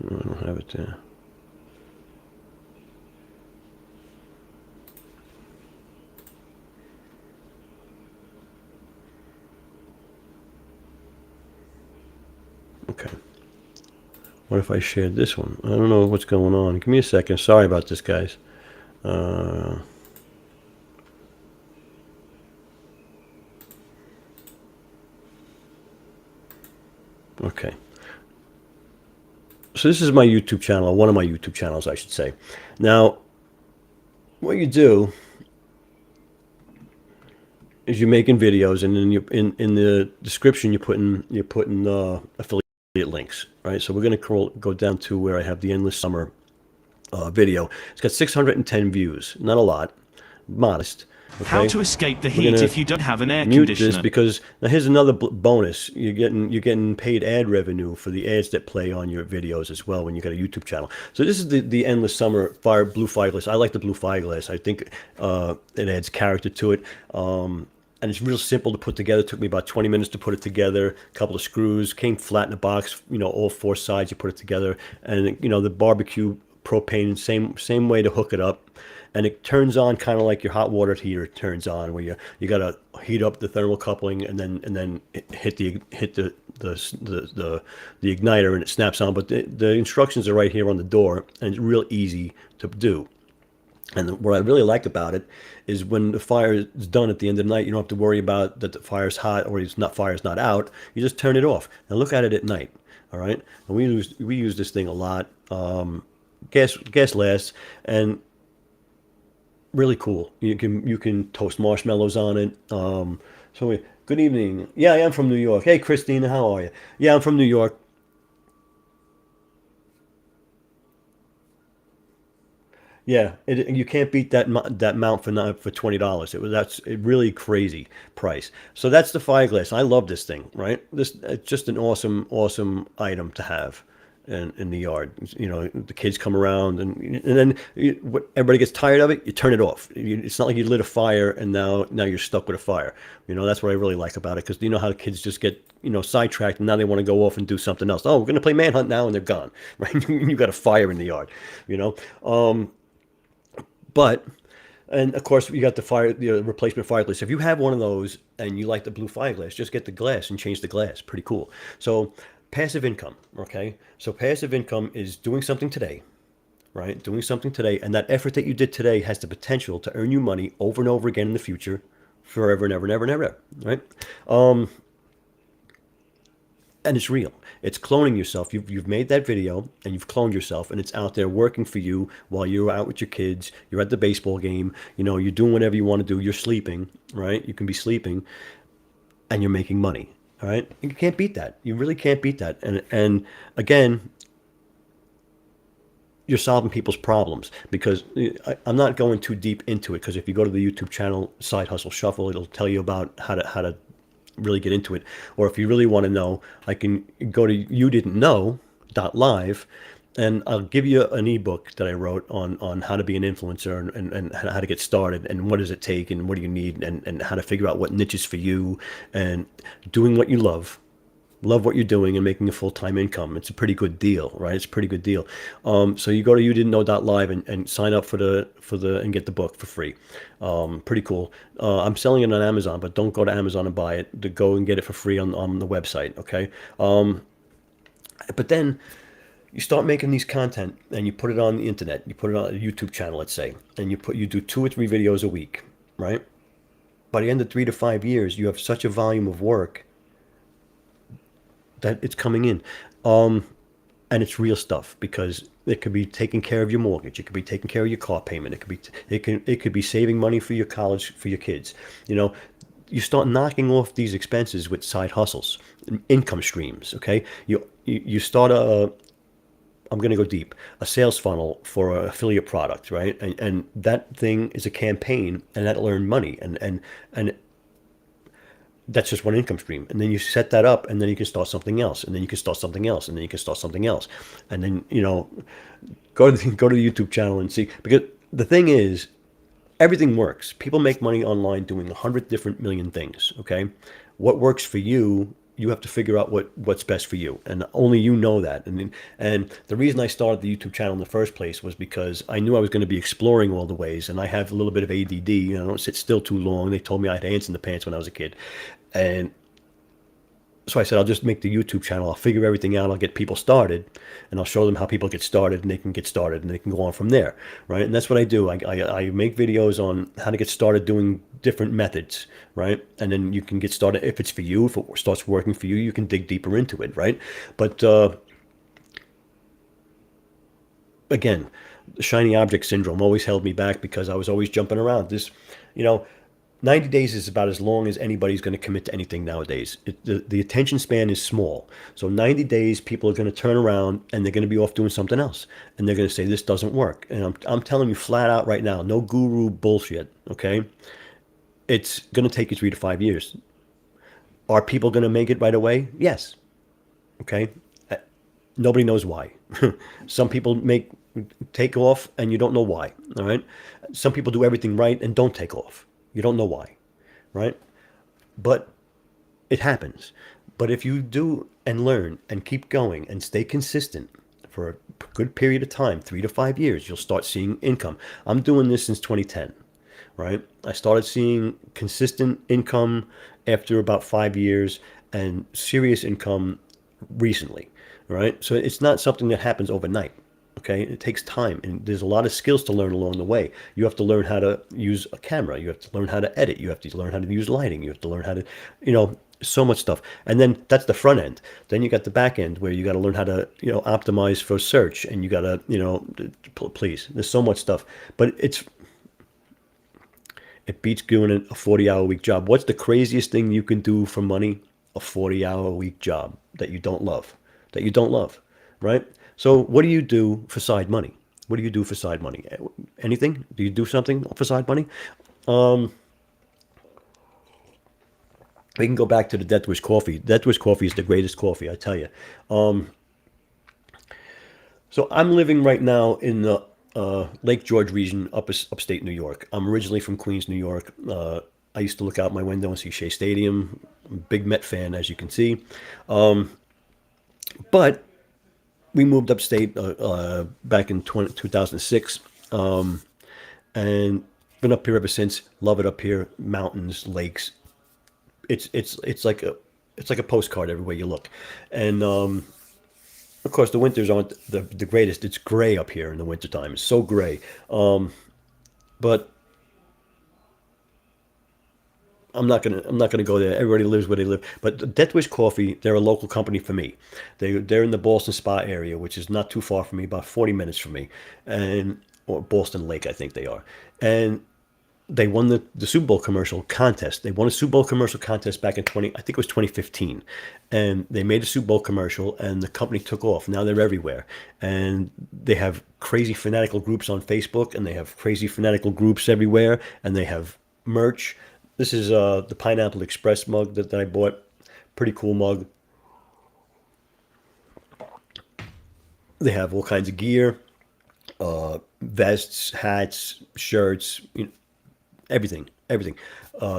No, I don't have it there. Okay. What if I shared this one? I don't know what's going on. Give me a second. Sorry about this, guys. Okay. So this is my YouTube channel, one of my YouTube channels, I should say. Now, what you do is you're making videos, and then you in the description you're putting affiliate links, right? So we're going to go down to where I have the endless summer video. It's got 610 views, not a lot, modest. Okay? How to escape the We're heat gonna if you don't have an air mute this conditioner. because now here's another bonus. You're getting paid ad revenue for the ads that play on your videos as well when you got a YouTube channel. So this is the endless summer blue Fireglass. I like the blue Fireglass. I think it adds character to it. And it's real simple to put together. It took me about 20 minutes to put it together. A couple of screws, came flat in a box, all four sides, you put it together. And, the barbecue propane, same way to hook it up. And it turns on kind of like your hot water heater turns on, where you got to heat up the thermal coupling and then hit the igniter and it snaps on. But the instructions are right here on the door, and it's real easy to do. And what I really like about it is when the fire is done at the end of the night, you don't have to worry about that the fire's hot or fire's not out. You just turn it off and look at it at night. All right. And we use this thing a lot. Gas lasts, and really cool. You can toast marshmallows on it. Good evening. Yeah, I am from New York. Hey, Christina, how are you? Yeah, I'm from New York. Yeah, you can't beat that mount for $20. That's a really crazy price. So that's the Fireglass. I love this thing, right? It's just an awesome item to have in the yard. The kids come around and then everybody gets tired of it. You turn it off. It's not like you lit a fire and now you're stuck with a fire. That's what I really like about it, because you know how the kids just get sidetracked and now they want to go off and do something else. Oh, we're gonna play manhunt now, and they're gone. Right? You got a fire in the yard. And of course, you got the replacement Fireglass. If you have one of those and you like the blue Fireglass, just get the glass and change the glass. Pretty cool. So passive income, okay? So passive income is doing something today, right? Doing something today, and that effort that you did today has the potential to earn you money over and over again in the future, forever and ever and ever and ever, right? And it's real. It's cloning yourself. You've made that video and you've cloned yourself, and it's out there working for you while you're out with your kids. You're at the baseball game. You're doing whatever you want to do. You're sleeping, right? You can be sleeping, and you're making money. All right. You can't beat that. You really can't beat that. And again, you're solving people's problems, because I'm not going too deep into it, because if you go to the YouTube channel Side Hustle Shuffle, it'll tell you about how to really get into it. Or if you really want to know, I can go to youdidn'tknow.live, and I'll give you an ebook that I wrote on how to be an influencer and how to get started, and what does it take, and what do you need, and how to figure out what niches for you, and doing what you love what you're doing, and making a full-time income. It's a pretty good deal, right? It's a pretty good deal. So you go to youdidn'tknow.live and sign up for the and get the book for free. Pretty cool. I'm selling it on Amazon, but don't go to Amazon and buy it. To go and get it for free on the website, okay? But then you start making these content and you put it on the internet. You put it on a YouTube channel, let's say, and you do 2 or 3 videos a week, right? By the end of 3 to 5 years, you have such a volume of work that it's coming in, and it's real stuff, because it could be taking care of your mortgage, it could be taking care of your car payment, it could be saving money for your college, for your kids. You start knocking off these expenses with side hustles, income streams. Okay, you start I'm going to go deep, a sales funnel for an affiliate product, right? And that thing is a campaign, and that'll earn money, and that's just one income stream. And then you set that up, and then you can start something else, and then you can start something else, and then you can start something else. And then, go to the YouTube channel and see, because the thing is, everything works. People make money online doing 100 different million things. Okay. What works for you, you have to figure out what's best for you. And only you know that. And the reason I started the YouTube channel in the first place was because I knew I was going to be exploring all the ways, and I have a little bit of ADD. I don't sit still too long. They told me I had ants in the pants when I was a kid. And so I said, I'll just make the YouTube channel. I'll figure everything out. I'll get people started, and I'll show them how people get started, and they can get started, and they can go on from there, right? And that's what I do. I make videos on how to get started doing different methods, right? And then you can get started. If it's for you, if it starts working for you, you can dig deeper into it, right? But again, the shiny object syndrome always held me back, because I was always jumping around. 90 days is about as long as anybody's going to commit to anything nowadays. The attention span is small. So 90 days, people are going to turn around and they're going to be off doing something else. And they're going to say, this doesn't work. And I'm telling you flat out right now, no guru bullshit, okay? It's going to take you 3 to 5 years. Are people going to make it right away? Yes. Okay. Nobody knows why. Some people take off and you don't know why. All right. Some people do everything right and don't take off. You don't know why. Right. But it happens. But if you do and learn and keep going and stay consistent for a good period of time, 3 to 5 years, you'll start seeing income. I'm doing this since 2010. Right. I started seeing consistent income after about 5 years and serious income recently, right? So it's not something that happens overnight. Okay, it takes time, and there's a lot of skills to learn along the way. You have to learn how to use a camera. You have to learn how to edit. You have to learn how to use lighting. You have to learn how to, so much stuff. And then that's the front end. Then you got the back end where you got to learn how to, optimize for search, and you got to, please. There's so much stuff, but it beats doing a 40-hour-week job. What's the craziest thing you can do for money? A 40-hour-week job that you don't love, right? So what do you do for side money? What do you do for side money? Anything? Do you do something for side money? We can go back to the Death Wish coffee. Death Wish coffee is the greatest coffee, I tell you. So I'm living right now in the Lake George region, upstate New York. I'm originally from Queens, New York. I used to look out my window and see Shea Stadium. Big Met fan, as you can see. But we moved upstate back in 2006, and been up here ever since. Love it up here. Mountains, lakes. It's like a postcard everywhere you look, and of course the winters aren't the greatest. It's gray up here in the wintertime. It's so gray, but I'm not gonna go there. Everybody lives where they live. But Death Wish Coffee, they're a local company for me. They're in the Boston Spa area, which is not too far from me, about 40 minutes from me, and or Boston Lake, I think they are. And they won the Super Bowl commercial contest. They won a Super Bowl commercial contest back in I think it was 2015, and they made a Super Bowl commercial, and the company took off. Now they're everywhere, and they have crazy fanatical groups on Facebook, and they have crazy fanatical groups everywhere, and they have merch. This is the Pineapple Express mug that I bought. Pretty cool mug. They have all kinds of gear, vests, hats, shirts, everything,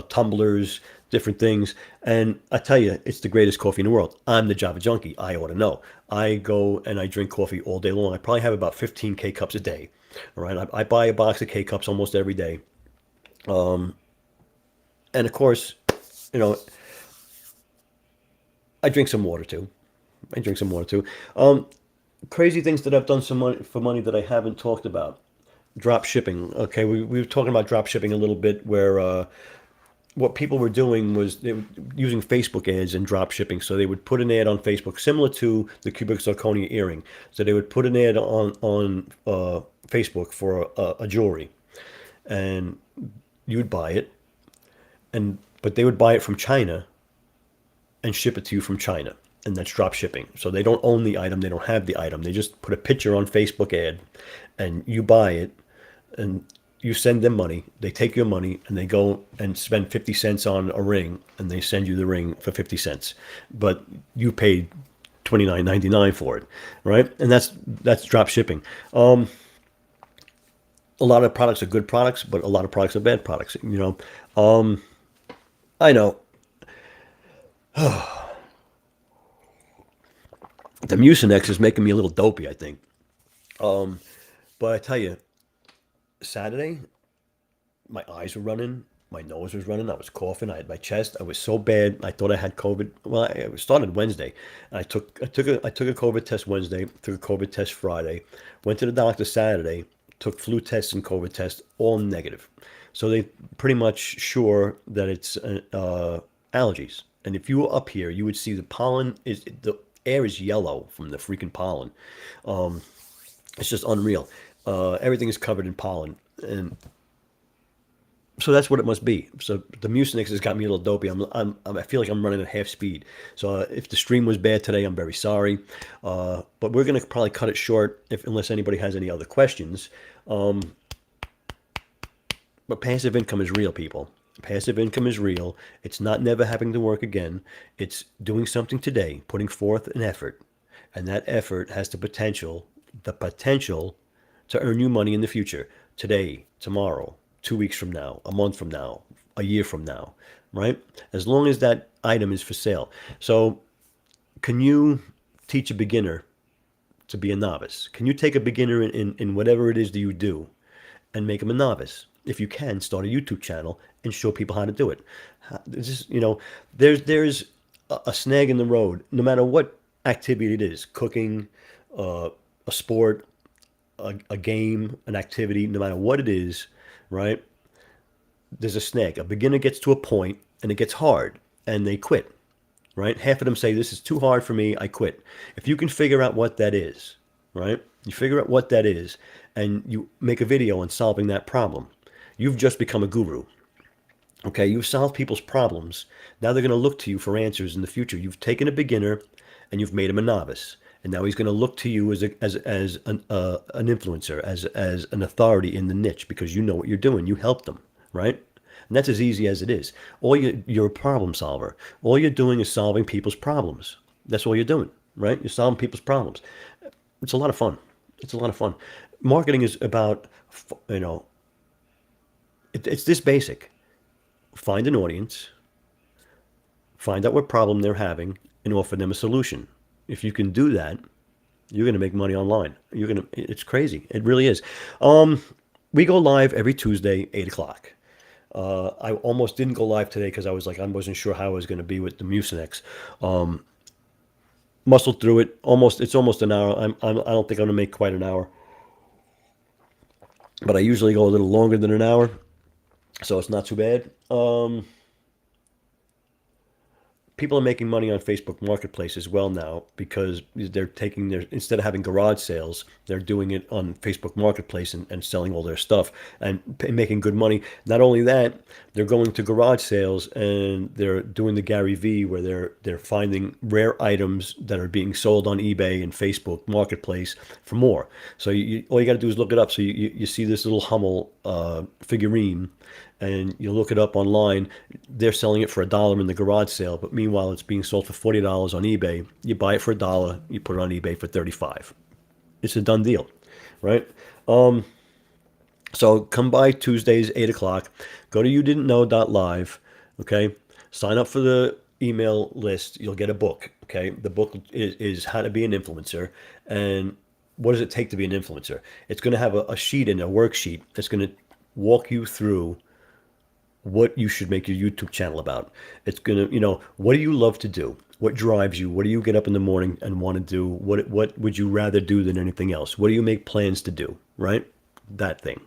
tumblers, different things. And I tell you, it's the greatest coffee in the world. I'm the Java junkie. I ought to know. I go and I drink coffee all day long. I probably have about 15 K cups a day. All right, I buy a box of K cups almost every day. And of course, you know, I drink some water too. Crazy things that I've done some money for money that I haven't talked about. Drop shipping. Okay, we were talking about drop shipping a little bit, where what people were doing was they were using Facebook ads and drop shipping. So they would put an ad on Facebook, similar to the cubic zirconia earring. So they would put an ad on Facebook for a jewelry, and you would buy it, but they would buy it from China and ship it to you from China. And that's drop shipping. So they don't own the item, they don't have the item. They just put a picture on Facebook ad, and you buy it, and you send them money. They take your money and they go and spend 50 cents on a ring, and they send you the ring for 50 cents. But you paid $29.99 for it, right? And that's drop shipping. A lot of products are good products, but a lot of products are bad products. I know. The Mucinex is making me a little dopey, I think. But I tell you, Saturday, my eyes were running, my nose was running, I was coughing, I had my chest, I was so bad, I thought I had COVID. Well, it started Wednesday. I took a COVID test Wednesday, took a COVID test Friday, went to the doctor Saturday, took flu tests and COVID tests, all negative. So they pretty much sure that it's allergies. And if you were up here, you would see the air is yellow from the freaking pollen. It's just unreal. Everything is covered in pollen, and So that's what it must be. So the Mucinex has got me a little dopey. I feel like I'm running at half speed. So if the stream was bad today, I'm very sorry. But we're gonna probably cut it short unless anybody has any other questions. But passive income is real, people. Passive income is real. It's not never having to work again. It's doing something today, putting forth an effort, and that effort has the potential to earn you money in the future, today, tomorrow, 2 weeks from now, a month from now, a year from now, right? As long as that item is for sale. So, can you teach a beginner to be a novice? Can you take a beginner in whatever it is that you do and make them a novice? If you can, start a YouTube channel and show people how to do it. There's a snag in the road, no matter what activity it is, cooking, a sport, a game, an activity, no matter what it is, right? There's a snag. A beginner gets to a point and it gets hard and they quit, right? Half of them say, this is too hard for me, I quit. If you can figure out what that is, right? You figure out what that is and you make a video on solving that problem. You've just become a guru. Okay, you've solved people's problems. Now they're going to look to you for answers in the future. You've taken a beginner and you've made him a novice. And now he's going to look to you as an influencer, as an authority in the niche because you know what you're doing. You help them, right? And that's as easy as it is. You're a problem solver. All you're doing is solving people's problems. That's all you're doing, right? You're solving people's problems. It's a lot of fun. It's a lot of fun. Marketing is about, it's this basic. Find an audience, find out what problem they're having, and offer them a solution. If you can do that, you're going to make money online. It's crazy. It really is. We go live every Tuesday, 8 o'clock. I almost didn't go live today because I wasn't sure how I was going to be with the Mucinex. Muscled through it. It's almost an hour. I don't think I'm going to make quite an hour. But I usually go a little longer than an hour. So it's not too bad. People are making money on Facebook Marketplace as well now because they're instead of having garage sales, they're doing it on Facebook Marketplace and selling all their stuff and making good money. Not only that, they're going to garage sales and they're doing the Gary V where they're finding rare items that are being sold on eBay and Facebook Marketplace for more. So all you got to do is look it up. So you see this little Hummel figurine and you look it up online, they're selling it for $1 in the garage sale, but meanwhile it's being sold for $40 on eBay. You buy it for $1, you put it on eBay for $35. It's a done deal, right? So come by Tuesdays, 8 o'clock. Go to youdidn'tknow.live, okay? Sign up for the email list. You'll get a book, okay? The book is How to Be an Influencer. And what does it take to be an influencer? It's going to have a sheet in a worksheet that's going to walk you through what you should make your YouTube channel about. It's going to, what do you love to do? What drives you? What do you get up in the morning and want to do? What would you rather do than anything else? What do you make plans to do, right? That thing.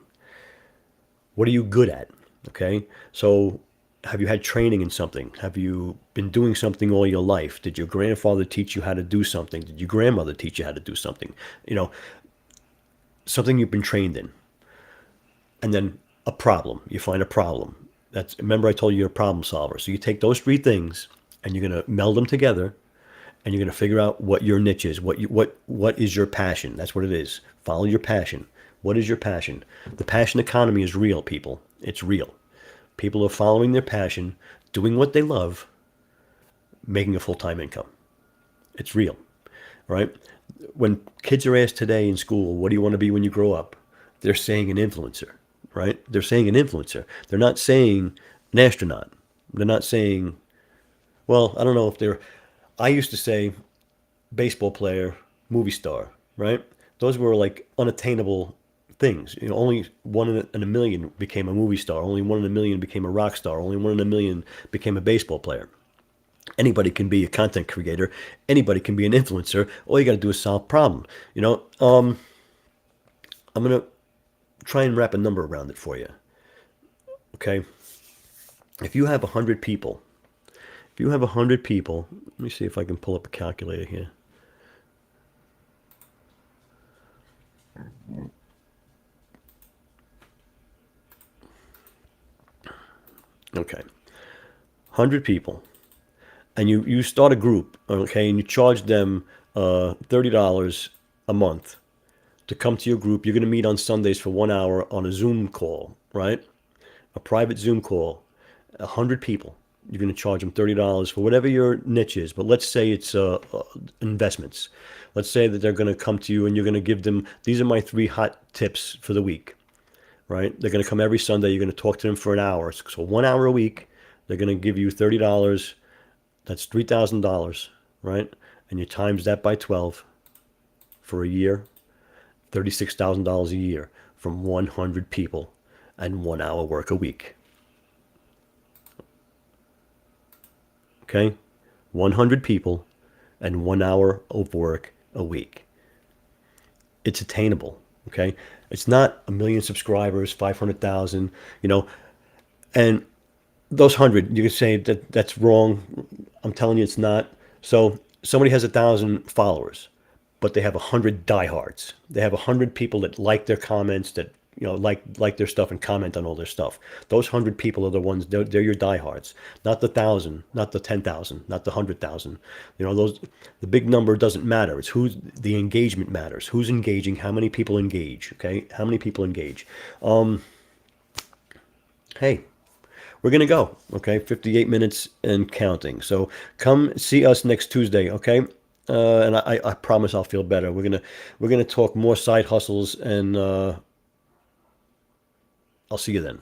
What are you good at? Okay. So have you had training in something? Have you been doing something all your life? Did your grandfather teach you how to do something? Did your grandmother teach you how to do something? Something you've been trained in. And then a problem. You find a problem. Remember I told you you're a problem solver. So you take those three things and you're going to meld them together and you're going to figure out what your niche is. What is your passion? That's what it is. Follow your passion. What is your passion? The passion economy is real, people. It's real. People are following their passion, doing what they love, making a full-time income. It's real, right? When kids are asked today in school, what do you want to be when you grow up? They're saying an influencer. Right? They're saying an influencer. They're not saying an astronaut. They're not saying, well, I don't know if I used to say baseball player, movie star, right? Those were like unattainable things. Only one in a million became a movie star. Only one in a million became a rock star. Only one in a million became a baseball player. Anybody can be a content creator. Anybody can be an influencer. All you got to do is solve problem. I'm going to try and wrap a number around it for you. Okay? If you have 100 people, let me see if I can pull up a calculator here. Okay. 100 people. And you start a group, okay, and you charge them $30 a month to come to your group. You're going to meet on Sundays for 1 hour on a Zoom call, right? A private Zoom call. 100 people. You're going to charge them $30 for whatever your niche is. But let's say it's investments. Let's say that they're going to come to you and you're going to give them, these are my 3 hot tips for the week, right? They're going to come every Sunday. You're going to talk to them for an hour. So 1 hour a week. They're going to give you $30. That's $3,000, right? And you times that by 12 for a year, $36,000 a year from 100 people and 1 hour work a week. Okay? 100 people and 1 hour of work a week. It's attainable. Okay? It's not a million subscribers, 500,000, and those 100, you can say that that's wrong. I'm telling you, it's not. So somebody has 1,000 followers, but they have 100 diehards. They have 100 people that like their comments, that like their stuff and comment on all their stuff. Those 100 people are the ones. They're your diehards, not the 1,000, not the 10,000, not the 100,000. The big number doesn't matter. It's who's the engagement matters. Who's engaging? How many people engage? Okay, how many people engage? Hey. We're going to go, okay? 58 minutes and counting. So come see us next Tuesday, okay? And I promise I'll feel better. We're gonna talk more side hustles, and I'll see you then.